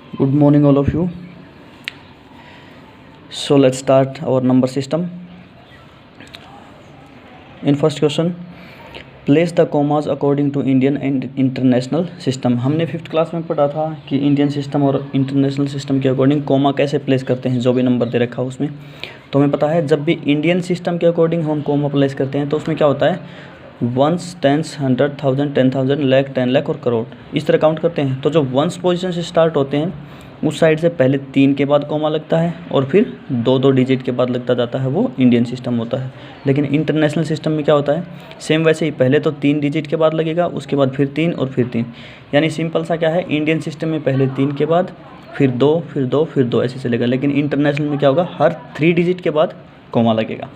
Good morning, all of you. So let's start our number system. In first question, place the commas according to Indian and international system. हमने 5th class में पढ़ा था कि Indian system और international system के according coma कैसे place करते हैं, जो भी नंबर दे रखा है उसमें। तो हमें पता है जब भी इंडियन सिस्टम के अकॉर्डिंग हम कोमा प्लेस करते हैं तो उसमें क्या होता है, वंस, टेंस, 100, 1000, 10,000, लाख, 10 लाख और करोड़, इस तरह काउंट करते हैं। तो जो वंस पोजीशन से स्टार्ट होते हैं उस साइड से पहले 3 के बाद कोमा लगता है और फिर 2-2 डिजिट के बाद लगता जाता है, वो इंडियन सिस्टम होता है। लेकिन इंटरनेशनल सिस्टम में क्या होता है, सेम वैसे ही पहले तो 3 डिजिट के बाद लगेगा, उसके बाद फिर 3 और फिर 3। यानी सिंपल सा क्या है, इंडियन सिस्टम में पहले 3 के बाद फिर 2, फिर 2, फिर 2 ऐसे चलेगा। लेकिन इंटरनेशनल में क्या होगा, हर 3 डिजिट के बाद कोमा लगेगा।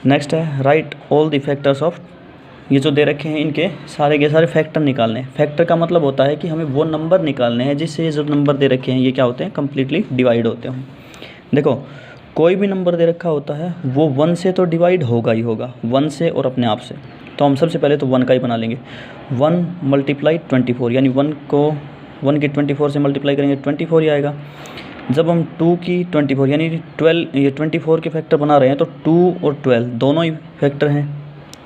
नेक्स्ट है, write all the factors of, ये जो दे रखे हैं इनके सारे के सारे फैक्टर निकालने हैं। फैक्टर का मतलब होता है कि हमें वो नंबर निकालने हैं जिससे ये जो नंबर दे रखे हैं ये क्या होते हैं, कम्प्लीटली डिवाइड होते हैं। देखो कोई भी नंबर दे रखा होता है वो 1 से तो डिवाइड होगा ही होगा, 1 से और अपने आप से। तो हम सबसे पहले तो 1 का ही बना लेंगे। 1 × 24, यानी 1 को 1 की 24 से मल्टीप्लाई करेंगे 24 ही आएगा। जब हम 2 की 24 यानी 12, ये 24 के फैक्टर बना रहे हैं तो 2 और 12 दोनों ही फैक्टर हैं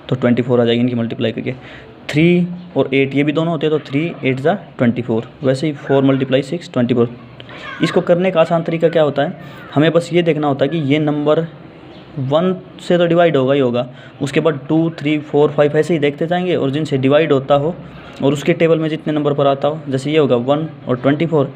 तो 24 आ जाएगी इनकी मल्टीप्लाई करके। 3 और 8 ये भी दोनों होते हैं तो 3 8 ज़ा 24। वैसे ही 4 × 6 24। इसको करने का आसान तरीका क्या होता है, हमें बस ये देखना होता है कि ये नंबर 1 से तो डिवाइड होगा ही होगा, उसके बाद 2 3 4 5 ऐसे ही देखते जाएंगे और जिनसे डिवाइड होता हो और उसके टेबल में जितने नंबर पर आता हो, जैसे ये होगा 1 और 24,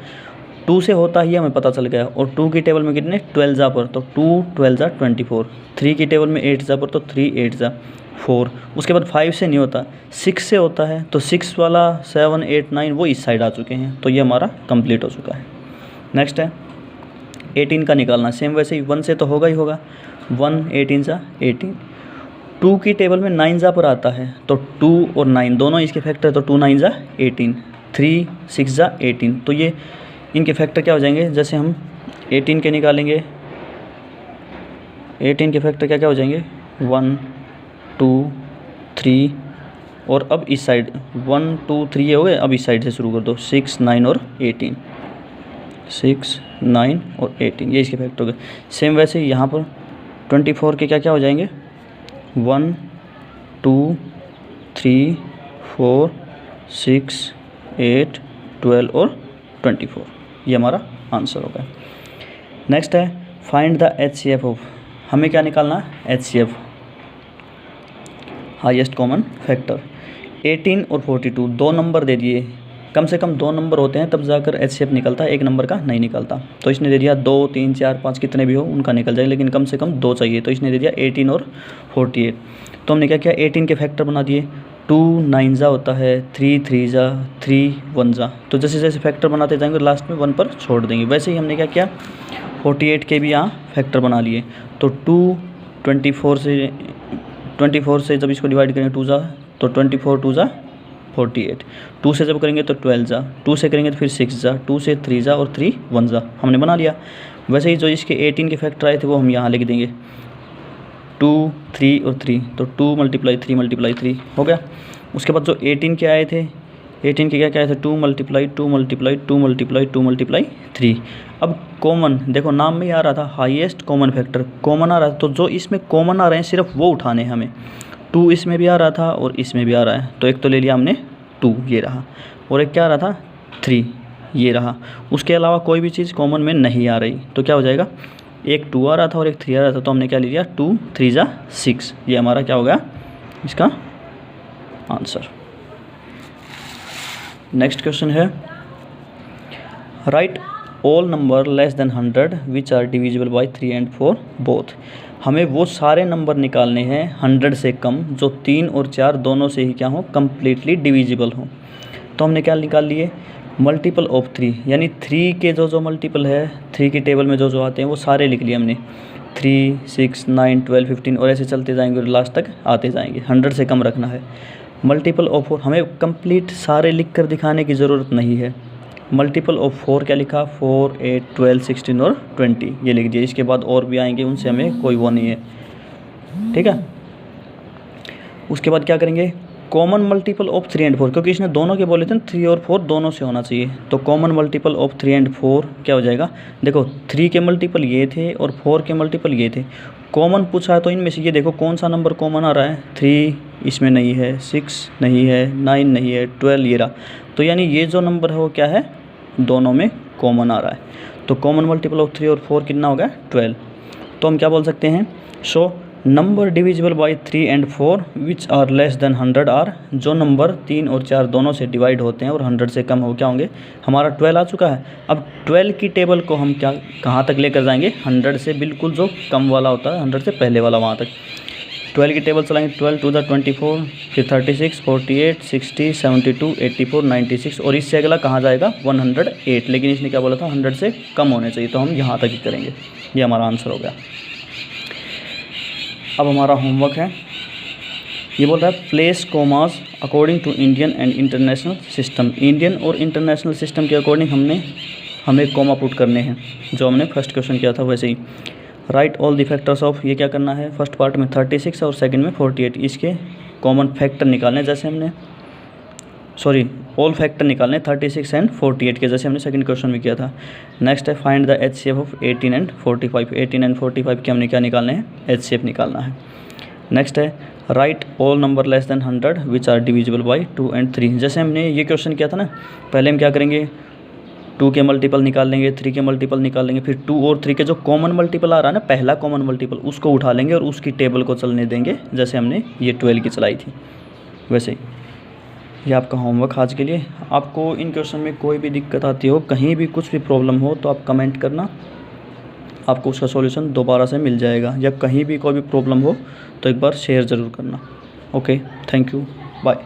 2 से होता ही हमें पता चल गया। और 2 की टेबल में कितने 12 जा पर, तो 2 12 ज़ा 24। 3 की टेबल में 8 जा पर तो 3 8 ज़ा 4। उसके बाद 5 से नहीं होता, 6 से होता है तो 6 वाला 7 8 9 वो इस साइड आ चुके हैं, तो ये हमारा कंप्लीट हो चुका है। नेक्स्ट है 18 का निकालना। सेम वैसे ही 1 से तो होगा ही होगा, 1 18 ज़ा 18। 2 की टेबल में 9 ज़ा पर आता है तो 2 और 9 दोनों इसके फैक्टर, तो 2 9 ज़ा 18, 3 6 ज़ा 18। तो ये इनके फैक्टर क्या हो जाएंगे, जैसे हम 18 के निकालेंगे, 18 के फैक्टर क्या क्या हो जाएंगे, 1 2 3 और अब इस साइड 1 2 3 ये हो गए। अब इस साइड से शुरू कर दो, 6 9 और 18, 6 9 और 18 ये इसके फैक्टर हो गए। सेम वैसे ही यहाँ पर 24 के क्या क्या हो जाएंगे, 1 2 3 4 6 8 12 और 24। ये हमारा आंसर होगा। नेक्स्ट है फाइंड द HCF ऑफ, हमें क्या निकालना है, HCF हाईएस्ट कॉमन फैक्टर। 18 और 42 दो नंबर दे दिए, कम से कम 2 नंबर होते हैं तब जाकर HCF निकलता है, एक नंबर का नहीं निकलता। तो इसने दे दिया 2 3 4 5 कितने भी हो उनका निकल जाए, लेकिन कम से कम 2 चाहिए, तो इसने दे दिया 18 और 48। तो हमने क्या किया, 18 के फैक्टर बना दिए। 2 9 ज़ा होता है, 3 3 ज़ा, 3 1 ज़ा। तो जैसे जैसे फैक्टर बनाते जाएंगे लास्ट में 1 पर छोड़ देंगे। वैसे ही हमने क्या किया, 48 के भी यहाँ फैक्टर बना लिए। तो 2 24 से जब इसको डिवाइड करेंगे 2 ज़ा तो 24 2 ज़ा 48। 2 से जब करेंगे तो 12 ज़ा, 2 से करेंगे तो फिर 6 ज़ा, 2 से 3 ज़ा और 3 1 ज़ा हमने बना लिया। वैसे ही जो इसके 18 के फैक्टर आए थे वो हम यहाँ लिख देंगे, 2 3 और 3, तो 2 × 3 × 3 हो गया। उसके बाद जो 18 के आए थे, 18 के क्या क्या आए थे, 2 × 2 × 2 × 2 × 3। अब कॉमन देखो नाम में ही आ रहा था हाईएस्ट कॉमन फैक्टर, कॉमन आ रहा है तो जो इसमें कॉमन आ रहे हैं सिर्फ वो उठाने हैं हमें। 2 इसमें भी आ रहा था और इसमें भी आ रहा है, तो एक तो ले लिया हमने 2 ये रहा, और एक क्या आ रहा था 3 ये रहा। उसके अलावा कोई भी चीज़ कॉमन में नहीं आ रही, तो क्या हो जाएगा, एक 2 आ रहा था और एक 3 आ रहा था, तो हमने क्या ले लिया 2 3 ज़ा 6। ये हमारा क्या हो गया इसका आंसर। नेक्स्ट क्वेश्चन है write all number less than 100 which are divisible by 3 and 4 both. हमें वो सारे नंबर निकालने हैं 100 से कम जो 3 और 4 दोनों से ही क्या हो, कम्प्लीटली डिविजिबल हो। तो हमने क्या निकाल लिए, मल्टीपल ऑफ 3, यानी 3 के जो मल्टीपल है 3 की टेबल में जो आते हैं वो सारे लिख लिए हमने। 3 6 9 12 15 और ऐसे चलते जाएंगे और लास्ट तक आते जाएंगे, 100 से कम रखना है। मल्टीपल ऑफ 4 हमें कंप्लीट सारे लिख कर दिखाने की ज़रूरत नहीं है। मल्टीपल ऑफ 4 क्या लिखा, 4 8 12 16 और 20 ये लिख दिया। इसके बाद और भी आएंगे उनसे हमें कोई वो नहीं है, ठीक है। उसके बाद क्या करेंगे, कॉमन मल्टीपल ऑफ 3 एंड 4, क्योंकि इसने दोनों के बोले थे 3 और 4 दोनों से होना चाहिए, तो कॉमन मल्टीपल ऑफ 3 एंड 4 क्या हो जाएगा, देखो 3 के मल्टीपल ये थे और 4 के मल्टीपल ये थे, कॉमन पूछा है तो इनमें से ये देखो कौन सा नंबर कॉमन आ रहा है, 3 इसमें नहीं है, 6 नहीं है, 9 नहीं है, 12 ये रहा, तो यानी ये जो नंबर है वो क्या है, दोनों में कॉमन आ रहा है, तो कॉमन मल्टीपल ऑफ 3 और 4 कितना हो गया 12। तो हम क्या बोल सकते हैं, so number divisible by 3 and 4 which are less than 100 are, जो नंबर 3 और 4 दोनों से डिवाइड होते हैं और 100 से कम हो क्या होंगे, हमारा 12 आ चुका है। अब 12 की टेबल को हम क्या कहाँ तक लेकर जाएंगे, 100 से बिल्कुल जो कम वाला होता है, 100 से पहले वाला वहाँ तक 12 की टेबल चलाएंगे, 12 टू द 24, फिर 36, 48, 60, 72, 84, 96 और इससे अगला कहाँ जाएगा 108, लेकिन इसने क्या बोला था 100 से कम होने चाहिए, तो हम यहाँ तक ही करेंगे, ये हमारा आंसर हो गया। अब हमारा होमवर्क है, ये बोल रहा है place commas according to Indian and international system, Indian और इंटरनेशनल सिस्टम के अकॉर्डिंग हमें कोमा पुट करने हैं, जो हमने फर्स्ट क्वेश्चन किया था वैसे ही। Right all the factors of, ये क्या करना है, फर्स्ट पार्ट में 36 और सेकंड में 48, इसके कॉमन फैक्टर निकालने, जैसे हमने ऑल फैक्टर निकालने 36 एंड 48 के, जैसे हमने सेकंड क्वेश्चन में किया था। नेक्स्ट है find the HCF of 18 and 45, 18 and 45 के हमने क्या निकालने हैं, HCF निकालना है। नेक्स्ट है write all number less than 100 which are divisible by 2 and 3, जैसे हमने ये क्वेश्चन किया था ना, पहले हम क्या करेंगे 2 के मल्टीपल निकाल लेंगे, 3 के मल्टीपल निकाल लेंगे, फिर 2 और 3 के जो कॉमन मल्टीपल आ रहा है ना, पहला कॉमन मल्टीपल उसको उठा लेंगे और उसकी टेबल को चलने देंगे, जैसे हमने ये 12 की चलाई थी वैसे ही। ये आपका होमवर्क आज के लिए। आपको इन क्वेश्चन में कोई भी दिक्कत आती हो, कहीं भी कुछ भी प्रॉब्लम हो तो आप कमेंट करना, आपको उसका सॉल्यूशन दोबारा से मिल जाएगा, या कहीं भी कोई भी प्रॉब्लम हो तो एक बार शेयर ज़रूर करना। Okay, thank you, bye.